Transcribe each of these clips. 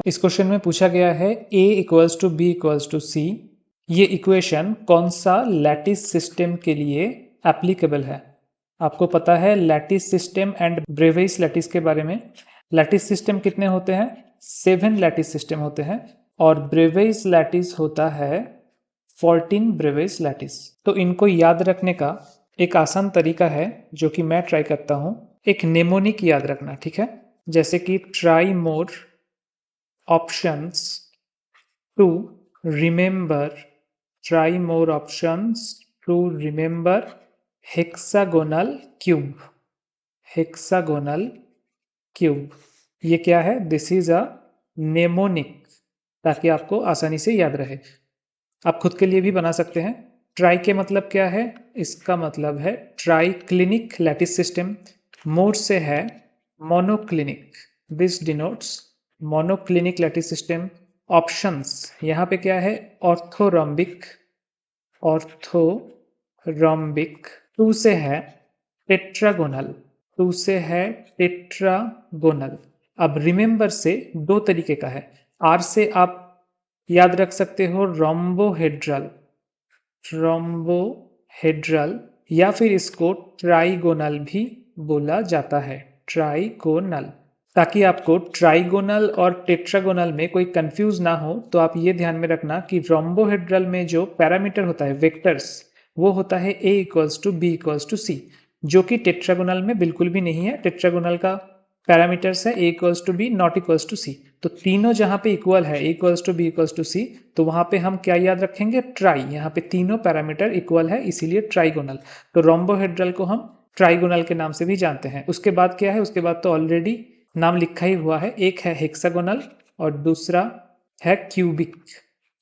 इस क्वेश्चन में पूछा गया है a equals to B equals to C. ये इक्वेशन कौन सा लैटिस सिस्टम के लिए एप्लीकेबल है। आपको पता है lattice system and Bravais lattice के बारे में। लैटिस सिस्टम कितने होते हैं? 7 लैटिस सिस्टम होते हैं और ब्रेवेस लैटिस होता है 14 ब्रेवेस लैटिस। तो इनको याद रखने का एक आसान तरीका है जो कि मैं ट्राई करता हूँ। एक नेमोनिक याद रखना, ठीक है? जैसे कि try more options to remember, try more options to remember hexagonal cube, hexagonal cube। ये क्या है? दिस इज अ नेमोनिक, ताकि आपको आसानी से याद रहे। आप खुद के लिए भी बना सकते हैं। ट्राई के मतलब क्या है? इसका मतलब है ट्राई क्लिनिक लैटिस सिस्टम। मोर से है monoclinic, this denotes monoclinic lattice system. Options यहाँ पे क्या है? Orthorhombic, orthorhombic. टू से है टेट्रागोनल, टू से है टेट्रागोनल। अब रिमेंबर से दो तरीके का है। आर से आप याद रख सकते हो रोम्बोहेड्रल, रोम्बोहेड्रल, या फिर इसको ट्राइगोनल भी बोला जाता है, ट्राइगोनल। ताकि आपको ट्राइगोनल और टेट्रागोनल में कोई कंफ्यूज ना हो तो आप ये ध्यान में रखना कि रोम्बोहेड्रल में जो पैरामीटर होता है वेक्टर्स, वो होता है a equals to B equals to C, जो कि टेट्रागोनल में बिल्कुल भी नहीं है। टेट्रागोनल का पैरामीटर्स है a equals to B not equals to C. तो तीनों जहां पे इक्वल है a equals to B equals to C, तो वहां पे हम क्या याद रखेंगे? ट्राई। यहाँ पे तीनों पैरामीटर इक्वल है, इसीलिए ट्राइगोनल। तो रोम्बोहेड्रल को हम ट्राइगोनल के नाम से भी जानते हैं। उसके बाद क्या है? उसके बाद तो ऑलरेडी नाम लिखा ही हुआ है, एक है हेक्सागोनल और दूसरा है क्यूबिक।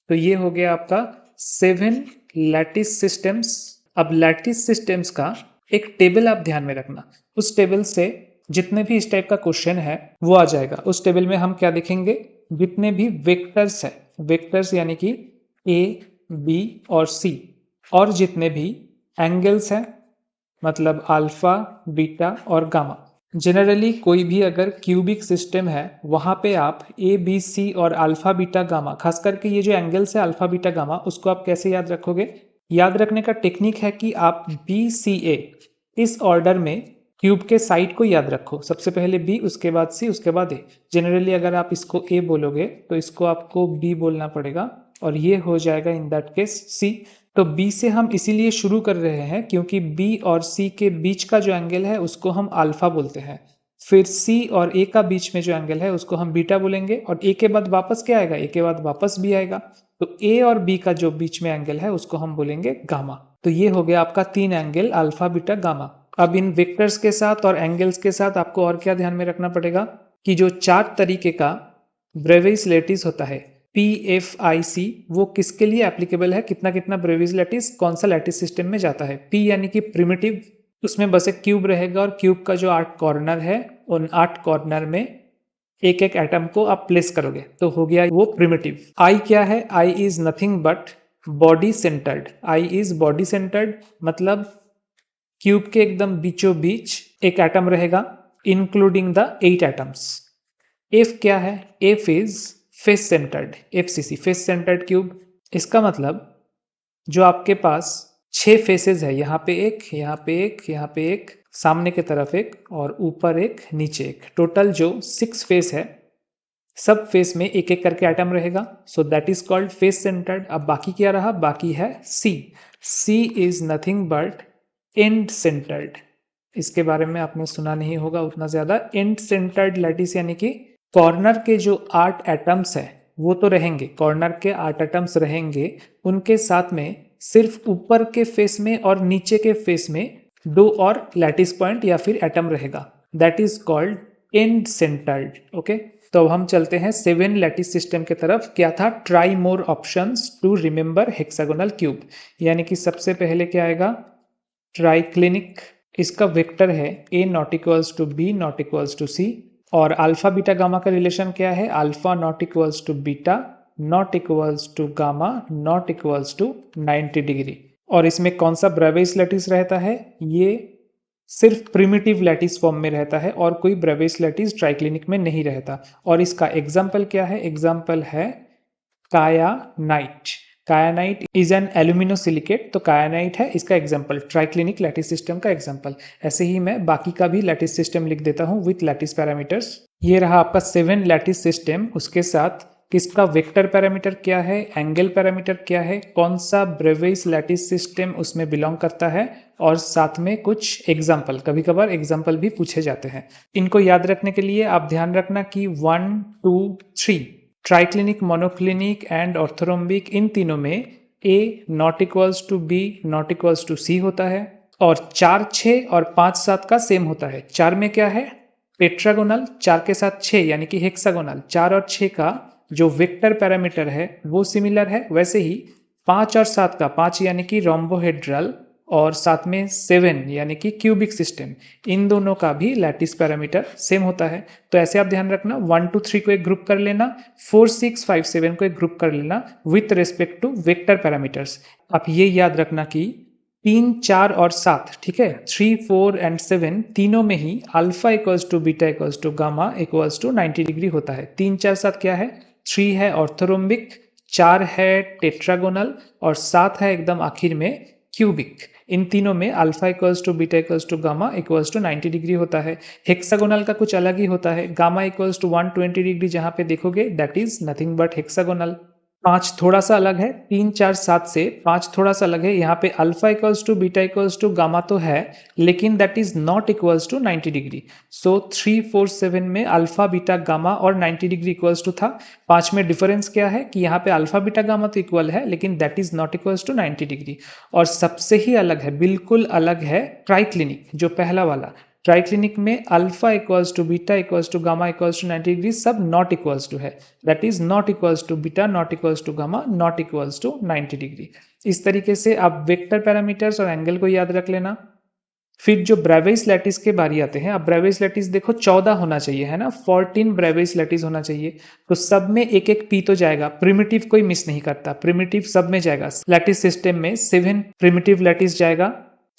तो ये हो गया आपका 7 लैटिस सिस्टम्स। अब लैटिस सिस्टम्स का एक टेबल आप ध्यान में रखना। उस टेबल से जितने भी इस टाइप का क्वेश्चन है वो आ जाएगा। उस टेबल में हम क्या देखेंगे? जितने भी वेक्टर्स है, वेक्टर्स यानी कि ए, बी और सी, और जितने भी एंगल्स हैं, मतलब अल्फा, बीटा और गामा। जनरली कोई भी अगर क्यूबिक सिस्टम है वहां पे आप ए, बी, सी और अल्फा, बीटा, गामा, खास करके ये जो एंगल्स है अल्फा, बीटा, गामा, उसको आप कैसे याद रखोगे? याद रखने का टेक्निक है कि आप बी, सी, ए इस ऑर्डर में क्यूब के साइड को याद रखो। सबसे पहले बी, उसके बाद सी, उसके बाद ए। जनरली अगर आप इसको ए बोलोगे तो इसको आपको बी बोलना पड़ेगा और ये हो जाएगा इन दैट केस सी। तो बी से हम इसीलिए शुरू कर रहे हैं क्योंकि बी और सी के बीच का जो एंगल है उसको हम अल्फा बोलते हैं। फिर सी और ए का बीच में जो एंगल है उसको हम बीटा बोलेंगे और ए के बाद वापस क्या आएगा? ए के बाद वापस बी आएगा। तो ए और बी का जो बीच में एंगल है उसको हम बोलेंगे गामा। तो ये हो गया आपका 3 एंगल अल्फा, बीटा, गामा। अब इन वेक्टर्स के साथ और एंगल्स के साथ आपको और क्या ध्यान में रखना पड़ेगा कि जो 4 तरीके का ब्रेविस लैटिस होता है PFIC, वो किसके लिए एप्लीकेबल है? कितना कितना ब्रेविस लैटिस कौन सा लैटिस सिस्टम में जाता है? P यानी कि प्रिमिटिव, उसमें बस एक क्यूब रहेगा और क्यूब का जो 8 कॉर्नर है उन 8 कॉर्नर में एक एक एटम को आप प्लेस करोगे तो हो गया वो प्रिमिटिव। I क्या है? I is nothing but body centred. I is body centred, मतलब क्यूब के एकदम बीचों बीच एक एटम रहेगा इंक्लूडिंग द 8 एटम्स। F क्या है? F is face centred, FCC face centred cube. इसका मतलब जो आपके पास 6 फेसेस है, यहाँ पे एक, यहाँ पे एक, यहाँ पे एक, सामने की तरफ एक और ऊपर एक, नीचे एक, टोटल जो 6 फेस है, सब फेस में एक एक करके एटम रहेगा। So that is called face centred. अब बाकी क्या रहा? बाकी है C। C is nothing but and centred. इसके बारे में आपने सुना नहीं होगा उतना ज्यादा। एंड सेंटर्ड लैटिस यानी कि कॉर्नर के जो 8 एटम्स है वो तो रहेंगे, कॉर्नर के 8 एटम्स रहेंगे, उनके साथ में सिर्फ ऊपर के फेस में और नीचे के फेस में 2 और लैटिस पॉइंट या फिर एटम रहेगा। That is called and centred. Okay, तो अब हम चलते हैं 7 लैटिस सिस्टम के तरफ। क्या था? Try more options to remember hexagonal cube. यानी कि सबसे पहले क्या आएगा? ट्राइक्लिनिक। इसका वेक्टर है a not equals to B not equals to C, और अल्फा, बीटा, गामा का रिलेशन क्या है? Alpha not equals to beta not equals to gamma not equals to 90 degree. और इसमें कौन सा ब्रेविस लैटिस रहता है? ये सिर्फ प्रिमिटिव लैटिस फॉर्म में रहता है और कोई ब्रेवियस लैटिस ट्राइक्लिनिक में नहीं रहता। और इसका एग्जाम्पल क्या है? एग्जाम्पल है कायानाइट। कायानाइट इज एन एल्यूमिनोसिलिकेट, तो कायानाइट है इसका एग्जाम्पल, ट्राइक्लिनिक लैटिस सिस्टम का एग्जाम्पल। ऐसे ही मैं बाकी का भी लैटिस सिस्टम लिख देता हूँ विथ लैटिस पैरामीटर्स। ये रहा आपका 7 लैटिस सिस्टम, उसके साथ किसका वेक्टर पैरामीटर क्या है, एंगल पैरामीटर क्या है, कौन सा ब्रेवियस लैटिस सिस्टम उसमें बिलोंग करता है, और साथ में कुछ एग्जाम्पल, कभी कभार एग्जाम्पल भी पूछे जाते हैं। इनको याद रखने के लिए आप ध्यान रखना कि 1, 2, 3 ट्राइक्लिनिक, मोनोक्लिनिक एंड ऑर्थोरोम्बिक, इन तीनों में A not equals to B not equals to C होता है, और 4, 6 और 5, 7 का सेम होता है। 4 में क्या है? टेट्रागोनल, 4 के साथ 6 यानी कि हेक्सागोनल। 4 और 6 का जो वेक्टर पैरामीटर है वो सिमिलर है। वैसे ही 5 और 7 का, 5 यानी कि रोम्बोहेड्रल और साथ में 7 यानी कि क्यूबिक सिस्टम, इन दोनों का भी लैटिस पैरामीटर सेम होता है। तो ऐसे आप ध्यान रखना, 1, 2, 3 को एक ग्रुप कर लेना, 4, 6, 5, 7 को एक ग्रुप कर लेना with respect to vector parameters. आप ये याद रखना कि 3, 4 और 7, ठीक है, 3, 4 एंड 7 तीनों में ही alpha equals to beta equals to gamma equals to 90 degree होता है। 3, 4, 7 क्या है? 3 है ऑर्थोरोम्बिक, 4 है टेट्रागोनल और 7 है एकदम आखिर में क्यूबिक। इन तीनों में alpha equals to beta equals to gamma equals to 90 degree होता है। हेक्सागोनल का कुछ अलग ही होता है, गामा इक्वल्स टू 120 डिग्री जहां पे देखोगे that is nothing but hexagonal. 5 थोड़ा सा अलग है, 3, 4, 7 से 5 थोड़ा सा अलग है। यहाँ पे alpha equals to beta equals to gamma तो है, लेकिन that is not equals to 90 degree. So 3, 4, 7 में अल्फा बीटा गामा और 90 डिग्री इक्वल्स टू था। 5 में डिफरेंस क्या है कि यहाँ पे अल्फा बीटा गामा तो इक्वल है, लेकिन that is not equals to 90 degree. और सबसे ही अलग है, बिल्कुल अलग है ट्राइक्लिनिक, जो पहला वाला। ट्राइक्लिनिक में alpha equals to beta equals to gamma equals to 90 degree सब नॉट इक्वल्स टू है, that is not equals to beta not equals to gamma not equals to 90 degree. इस तरीके से आप वेक्टर पैरामीटर्स और एंगल को याद रख लेना। फिर जो ब्रेवियस लैटिस के बारी आते हैं, अब ब्रेवियस लैटिस देखो 14 होना चाहिए, है ना, 14 ब्रेवियस लैटिस होना चाहिए। तो सब में एक एक पी तो जाएगा, प्रिमिटिव कोई मिस नहीं करता, प्रिमिटिव सब में जाएगा। लैटिस सिस्टम में 7 प्रिमिटिव लैटिस जाएगा।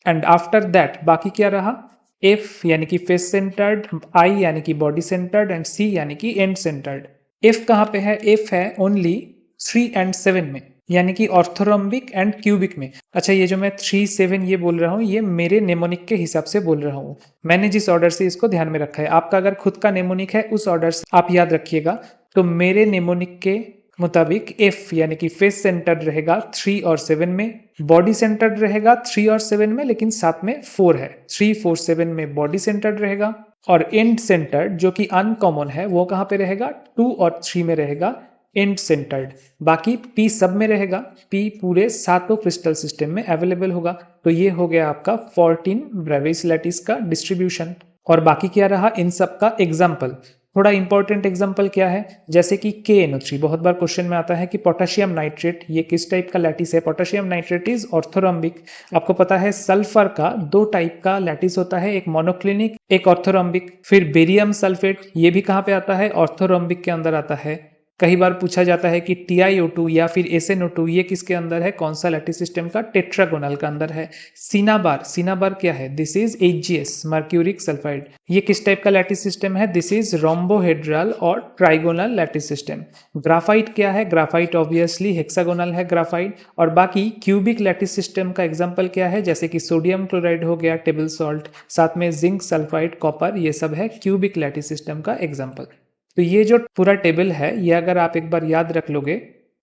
एंड आफ्टर दैट बाकी क्या रहा? एफ यानी कि फेस सेंटर्ड, आई यानी कि बॉडी सेंटर्ड एंड सी यानी कि एंड सेंटर्ड। एफ कहाँ पे है? एफ है ओनली 3 एंड 7 में, यानी कि ऑर्थोरोम्बिक एंड क्यूबिक में। अच्छा, ये जो मैं 3, 7 ये बोल रहा हूँ, ये मेरे नेमोनिक के हिसाब से बोल रहा हूँ, मैंने जिस ऑर्डर से इसको ध्यान में रखा है। आपका अगर खुद का नेमोनिक है उस ऑर्डर से आप याद रखिएगा। तो मेरे नेमोनिक के मुताबिक एफ यानी कि फेस सेंटर्ड रहेगा 3 और 7 में, बॉडी सेंटर्ड रहेगा 3 और 7 में, लेकिन साथ में 4 है, 3, 4, 7 में बॉडी सेंटर्ड रहेगा। और एंड सेंटर्ड जो कि अनकॉमन है वो कहाँ पे रहेगा? 2 और 3 में रहेगा, एंड सेंटर्ड। बाकी पी सब में रहेगा, पी पूरे सातों क्रिस्टल सिस्टम में अवेलेबल होगा। तो ये हो गया आपका 14 ब्रेवियस लैटिस का डिस्ट्रीब्यूशन। और बाकी क्या रहा? इन सब का एग्जाम्पल। थोड़ा इंपॉर्टेंट एग्जाम्पल क्या है? जैसे कि KNO3 बहुत बार क्वेश्चन में आता है कि पोटेशियम नाइट्रेट, ये किस टाइप का लैटिस है? Potassium nitrate is orthorhombic. आपको पता है सल्फर का 2 टाइप का लैटिस होता है, एक मोनोक्लिनिक एक ऑर्थोरोम्बिक। फिर बेरियम सल्फेट, ये भी कहाँ पे आता है? ऑर्थोरोम्बिक के अंदर आता है। कई बार पूछा जाता है कि TiO2 या फिर SnO2 ये किसके अंदर है? कौन सा लैटिस सिस्टम का? टेट्रागोनल का अंदर है। सिनाबार, सिनाबार क्या है? This is HgS, mercuric sulphide. ये किस टाइप का लैटिस सिस्टम है? दिस इज रोम्बोहेड्रल और ट्राइगोनल लैटिस सिस्टम। ग्राफाइट क्या है? ग्राफाइट ऑब्वियसली हेक्सागोनल है ग्राफाइट। और बाकी क्यूबिक लैटिस सिस्टम का एग्जाम्पल क्या है? जैसे कि सोडियम क्लोराइड हो गया, टेबल सॉल्ट, साथ में जिंक सल्फाइड, कॉपर, ये सब है क्यूबिक लैटिस सिस्टम का एग्जाम्पल। तो ये जो पूरा टेबल है, ये अगर आप एक बार याद रख लोगे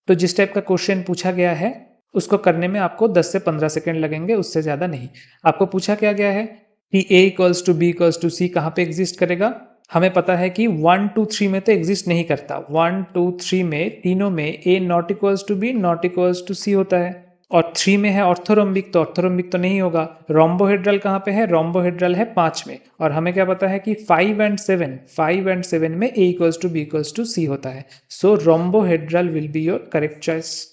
तो जिस टाइप का क्वेश्चन पूछा गया है उसको करने में आपको 10 से 15 सेकंड लगेंगे, उससे ज़्यादा नहीं। आपको पूछा क्या गया है कि A equals to B equals to C कहाँ पे एग्जिस्ट करेगा? हमें पता है कि 1, 2, 3 में तो एग्जिस्ट नहीं करता। 1, 2, 3 में तीनों में A not equals to B not equals to C होता है। और 3 में है ऑर्थोरोम्बिक, तो ऑर्थोरोम्बिक तो नहीं होगा। रोम्बोहेड्रल कहाँ पे है? रोम्बोहेड्रल है 5 में। और हमें क्या पता है कि 5 एंड 7 में A equals to B equals to C होता है। So rhombohedral will be your correct choice.